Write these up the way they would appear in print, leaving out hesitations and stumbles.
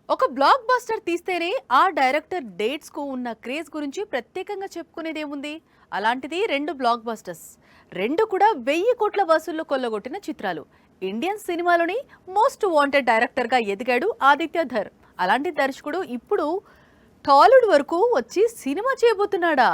ఒక block buster తీస్తేనే ఆ director dates కు ఉన్న క్రేజ్ గురించి ప్రత్యేకంగా చెప్పుకునేదేముంది. అలాంటిది రెండు బ్లాక్ బస్టర్స్, రెండు కూడా 1000 కోట్ల వసూళ్లు కొల్లగొట్టిన చిత్రాలు. ఇండియన్ సినిమాలోని మోస్ట్ వాంటెడ్ డైరెక్టర్ గా ఎదిగాడు ఆదిత్య ధర్. అలాంటి దర్శకుడు ఇప్పుడు టాలీవుడ్ వరకు వచ్చి సినిమా చేయబోతున్నాడా?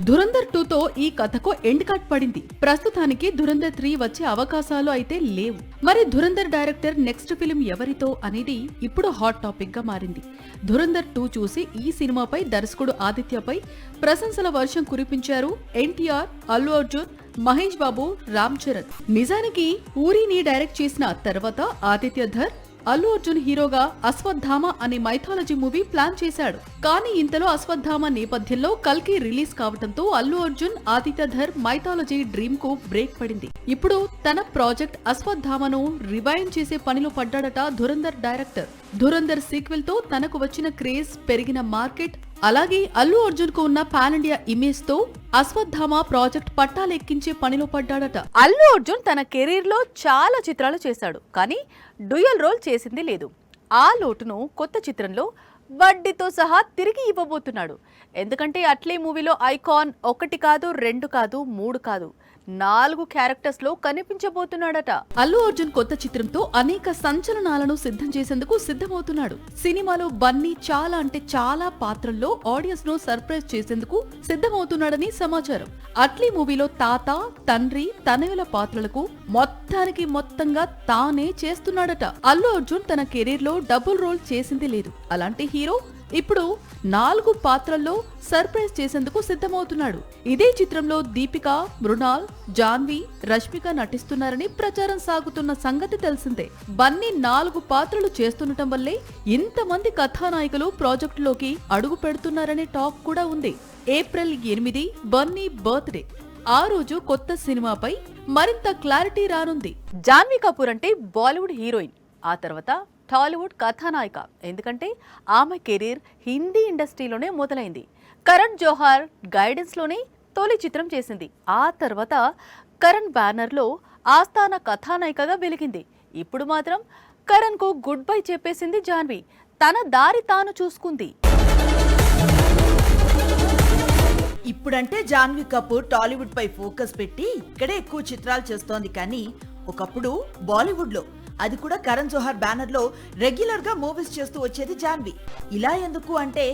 ధురంధర్ 2తో ఈ కథకు ఎండ్ కార్డ్ పడింది. ప్రస్తుతానికి ధురంధర్ 3 వచ్చే అవకాశాలు అయితే లేవు. మరి ధురంధర్ డైరెక్టర్ నెక్స్ట్ ఫిలిం ఎవరితో అనేది ఇప్పుడు హాట్ టాపిక్ గా మారింది. ధురంధర్ 2 చూసి ఈ సినిమాపై దర్శకుడు ఆదిత్యపై ప్రశంసల వర్షం కురిపించారు ఎన్టీఆర్, అల్లు అర్జున్, మహేష్ బాబు, రామ్ చరణ్. నిజానికి ఊరిని డైరెక్ట్ చేసిన తర్వాత ఆదిత్య ధర్ అల్లు అర్జున్ హీరోగా అశ్వత్థామ అనే మైథాలజీ మూవీ ప్లాన్ చేశాడు. కానీ ఇంతలో అశ్వత్థామ నేపథ్యంలో కల్కి రిలీజ్ కావడంతో అల్లు అర్జున్ ఆదిత్య ధర్ మైథాలజీ డ్రీమ్ కు బ్రేక్ పడింది. ఇప్పుడు తన ప్రాజెక్ట్ అశ్వత్థామను రివైండ్ చేసే పనిలో పడ్డాడట ధురంధర్ డైరెక్టర్. ధురంధర్ సీక్వెల్ తో తనకు వచ్చిన క్రేజ్, పెరిగిన మార్కెట్, అలాగే అల్లు అర్జున్ కు ఉన్న పాన్ ఇండియా ఇమేజ్ తో అశ్వత్థామ ప్రాజెక్ట్ పట్టాలెక్కించే పనిలో పడ్డాడట. అల్లు అర్జున్ తన కెరీర్ లో చాలా చిత్రాలు చేశాడు, కానీ డ్యూయల్ రోల్ చేసింది లేదు. ఆ లోటును కొత్త చిత్రంలో వడ్డీతో సహా తిరిగి ఇవ్వబోతున్నాడు. ఎందుకంటే అట్లే మూవీలో ఐకాన్ 1 కాదు, 2 కాదు, 3 కాదు, 4 క్యారెక్టర్స్ లో కనిపించబోతున్నాడట. అల్లు అర్జున్ కొత్త చిత్రంతో అనేక సంచలనాలను సిద్ధం చేసేందుకు సిద్ధమవుతున్నాడు. సినిమాలో బన్నీ చాలా అంటే చాలా పాత్రల్లో ఆడియన్స్ ను సర్ప్రైజ్ చేసేందుకు సిద్ధమవుతున్నాడని సమాచారం. అట్లీ మూవీలో తాత, తండ్రి, తనయుల పాత్రలకు మొత్తంగా తానే చేస్తున్నాడట. అల్లు అర్జున్ తన కెరీర్ లో డబుల్ రోల్ చేసింది లేదు. అలాంటి హీరో ఇప్పుడు 4 పాత్రల్లో సర్ప్రైజ్ చేసేందుకు సిద్ధమవుతున్నాడు. ఇదే చిత్రంలో దీపిక, మృణాల్, జాన్వి, రష్మిక నటిస్తున్నారని ప్రచారం సాగుతున్న సంగతి తెలిసిందే. బన్నీ 4 పాత్రలు చేస్తుండటం వల్లే ఇంతమంది కథానాయకులు ప్రాజెక్టులోకి అడుగు పెడుతున్నారనే టాక్ కూడా ఉంది. April 8 Bunny birthday. ఆ రోజు కొత్త సినిమాపై మరింత క్లారిటీ రానుంది. జాన్వీ కపూర్ అంటే బాలీవుడ్ హీరోయిన్, ఆ తర్వాత టాలీవుడ్ కథానాయిక. ఎందుకంటే ఆమె కెరీర్ హిందీ ఇండస్ట్రీలోనే మొదలైంది. కరణ్ జోహార్ గైడెన్స్ లోనే తొలి చిత్రం చేసింది. ఆ తర్వాత కరణ్ బ్యానర్ లో ఆస్థాన కథానాయికగా వెలిగింది. ఇప్పుడు మాత్రం కరణ్ కు గుడ్ బై చెప్పేసింది జాన్వి. తన దారి తాను చూసుకుంది. ఇప్పుడంటే జాన్వీ కపూర్ టాలీవుడ్ పై ఫోకస్ పెట్టి ఇక్కడే ఎక్కువ చిత్రాలు చేస్తోంది. కానీ ఒకప్పుడు బాలీవుడ్ లో, అది కూడా కరణ్ జోహార్ బ్యానర్ లో రెగ్యులర్ గా మూవీస్ చేస్తూ వచ్చేది జాన్వి. ఇలా ఎందుకు అంటే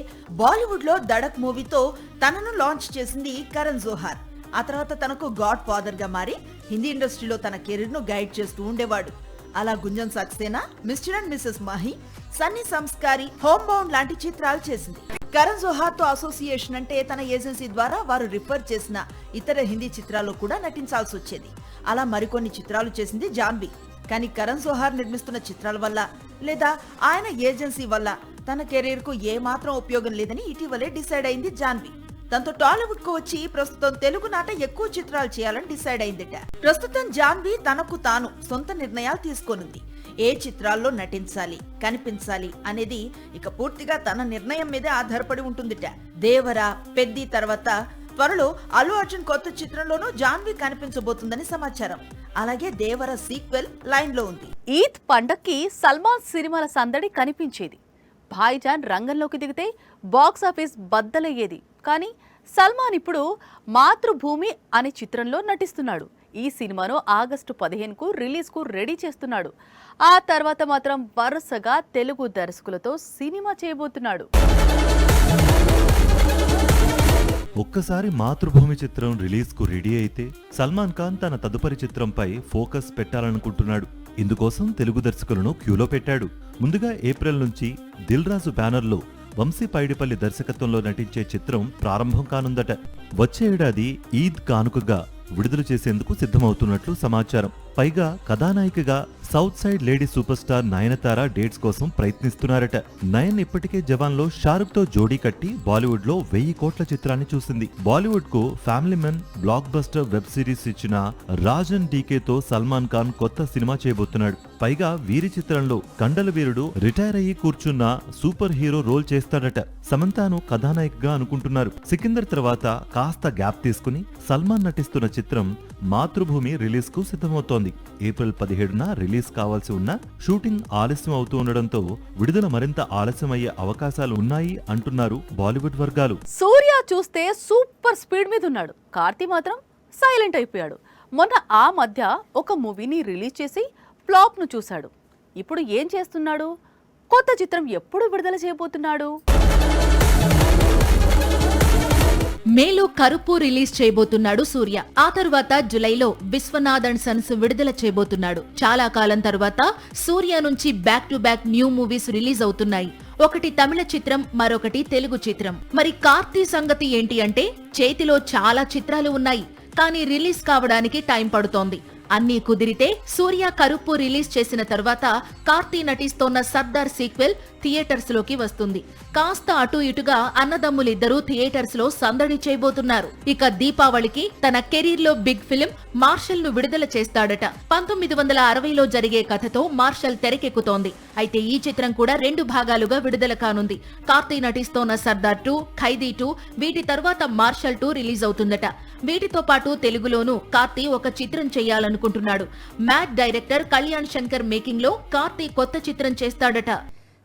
బాలీవుడ్ లో దడక్ మూవీతో తనను లాంచ్ చేసింది కరణ్ జోహార్. ఆ తర్వాత తనకు గాడ్ ఫాదర్ గా మారి హిందీ ఇండస్ట్రీలో తన కెరీర్ ను గైడ్ చేస్తూ ఉండేవాడు. అలా Gunjan Saxena, mister and missus Mahi, Sunny Sanskari, Homebound లాంటి చిత్రాలు చేసింది. కరణ్ జోహార్ తో అసోసియేషన్ అంటే తన ఏజెన్సీ ద్వారా వారు రిఫర్ చేసిన ఇతర హిందీ చిత్రాల్లో కూడా నటించాల్సి వచ్చేది. అలా మరికొన్ని చిత్రాలు చేసింది జాన్వి. కానీ కరణ్ జోహార్ నిర్మిస్తున్న చిత్రాల వల్ల లేదా ఆయన ఏజెన్సీ వల్ల తన కెరీర్ కు ఏమాత్రం ఉపయోగం లేదని ఇటీవలే డిసైడ్ అయింది జాన్వి. దాంతో టాలీవుడ్ కు వచ్చి ప్రస్తుతం తెలుగు నాట ఎక్కువ చిత్రాలు చేయాలని డిసైడ్ అయిందిట. ప్రస్తుతం జాన్వి తనకు తాను సొంత నిర్ణయాలు తీసుకోనుంది. ఏ చిత్రాల్లో నటించాలి, కనిపించాలి అనేది ఇక పూర్తిగా తన నిర్ణయం మీదే ఆధారపడి ఉంటుందిట. దేవరా, పెద్ది తర్వాత త్వరలో అల్లు అర్జున్ కొత్త చిత్రంలోనూ జాన్వి కనిపించబోతుందని సమాచారం. అలాగే దేవర సీక్వెల్ లైన్ లో ఉంది. ఈద్ పండక్కి సల్మాన్ సినిమాల సందడి కనిపించేది. భాయిజాన్ రంగంలోకి దిగితే బాక్స్ ఆఫీస్ బద్దలయ్యేది. కానీ సల్మాన్ ఇప్పుడు మాతృభూమి అనే చిత్రంలో నటిస్తున్నాడు. ఈ సినిమాను ఆగస్టు 15కు రిలీజ్ కు రెడీ చేస్తున్నాడు. ఆ తర్వాత మాత్రం వరుసగా తెలుగు దర్శకులతో సినిమా చేయబోతున్నాడు. ఒక్కసారి మాతృభూమి చిత్రం రిలీజ్ కు రెడీ అయితే సల్మాన్ ఖాన్ తన తదుపరి చిత్రంపై ఫోకస్ పెట్టాలనుకుంటున్నాడు. ఇందుకోసం తెలుగు దర్శకులను క్యూలో పెట్టాడు. ముందుగా ఏప్రిల్ నుంచి దిల్ రాజు బ్యానర్లో వంశీ పైడిపల్లి దర్శకత్వంలో నటించే చిత్రం ప్రారంభం కానుందట. వచ్చే ఏడాది ఈద్ కానుకగా విడుదల చేసేందుకు సిద్ధమవుతున్నట్లు సమాచారం. పైగా కథానాయికగా south side lady super star Nayanthara dates కోసం ప్రయత్నిస్తున్నారట. నయన్ ఇప్పటికే జవాన్ లో షారుఖ్ తో జోడీ కట్టి బాలీవుడ్ లో 1000 కోట్ల చిత్రాన్ని చూసింది. బాలీవుడ్ కు family men block buster web series ఇచ్చిన రాజన్ డీకే తో సల్మాన్ ఖాన్ కొత్త సినిమా చేయబోతున్నాడు. పైగా వీరి చిత్రంలో కండల వీరుడు రిటైర్ అయ్యి కూర్చున్న సూపర్ హీరో రోల్ చేస్తాడట. సమంతాను కథానాయికగా అనుకుంటున్నారు. సికిందర్ తర్వాత కాస్త గ్యాప్ తీసుకుని సల్మాన్ నటిస్తున్న చిత్రం మాతృభూమి రిలీజ్ కు సిద్ధమవుతోంది. జరుగుతోంది. ఏప్రిల్ 17న రిలీజ్ కావాల్సి ఉన్న షూటింగ్ ఆలస్యం అవుతూ ఉండడంతో విడుదల మరింత ఆలస్యమయ్యే అవకాశాలు ఉన్నాయి అంటున్నారు బాలీవుడ్ వర్గాలు. సూర్య చూస్తే సూపర్ స్పీడ్ మీద ఉన్నాడు, కార్తీ మాత్రం సైలెంట్ అయిపోయాడు. మొన్న ఆ మధ్య ఒక మూవీని రిలీజ్ చేసి ఫ్లాప్ ను చూశాడు. ఇప్పుడు ఏం చేస్తున్నాడు? కొత్త చిత్రం ఎప్పుడు విడుదల చేయబోతున్నాడు? మేలో కరుపు రిలీజ్ చేయబోతున్నాడు సూర్య. ఆ తరువాత జులైలో విశ్వనాథ్ అండ్ సన్స్ విడుదల చేయబోతున్నాడు. చాలా కాలం తరువాత సూర్య నుంచి back to back new movies release అవుతున్నాయి. ఒకటి తమిళ చిత్రం, మరొకటి తెలుగు చిత్రం. మరి కార్తీ సంగతి ఏంటి అంటే, చేతిలో చాలా చిత్రాలు ఉన్నాయి, కానీ రిలీజ్ కావడానికి టైం పడుతోంది. అన్నీ కుదిరితే సూర్య కరుపు రిలీజ్ చేసిన తర్వాత కార్తీ నటిస్తోన్న సర్దార్ సీక్వెల్ థియేటర్స్ లోకి వస్తుంది. కాస్త అటు ఇటుగా అన్నదమ్ములిద్దరూ థియేటర్స్ లో సందడి చేయబోతున్నారు. ఇక దీపావళికి తన కెరీర్ లో బిగ్ ఫిలిం మార్షల్ ను విడుదల చేస్తాడట. 1960లో జరిగే కథతో మార్షల్ తెరకెక్కుతోంది. అయితే ఈ చిత్రం కూడా 2 భాగాలుగా విడుదల కానుంది. కార్తీ నటిస్తోన్న సర్దార్ 2, ఖైదీ 2, వీటి తర్వాత మార్షల్ 2 రిలీజ్ అవుతుందట. వీటితో పాటు తెలుగులోనూ కార్తీ ఒక చిత్రం చేయాలనుకుంటున్నాడు. Mad director Kalyan Shankar making లో కార్తీ కొత్త చిత్రం చేస్తాడట.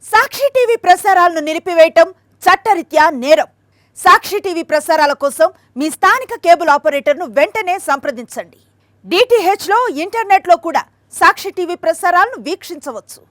సాక్షి టీవీ ప్రసారాలను నిలిపివేయటం చట్టరీత్యా నేరం. సాక్షి టీవీ ప్రసారాల కోసం మీ స్థానిక కేబుల్ ఆపరేటర్ను వెంటనే సంప్రదించండి. DTH లో ఇంటర్నెట్ లో కూడా సాక్షి టీవీ ప్రసారాలను వీక్షించవచ్చు.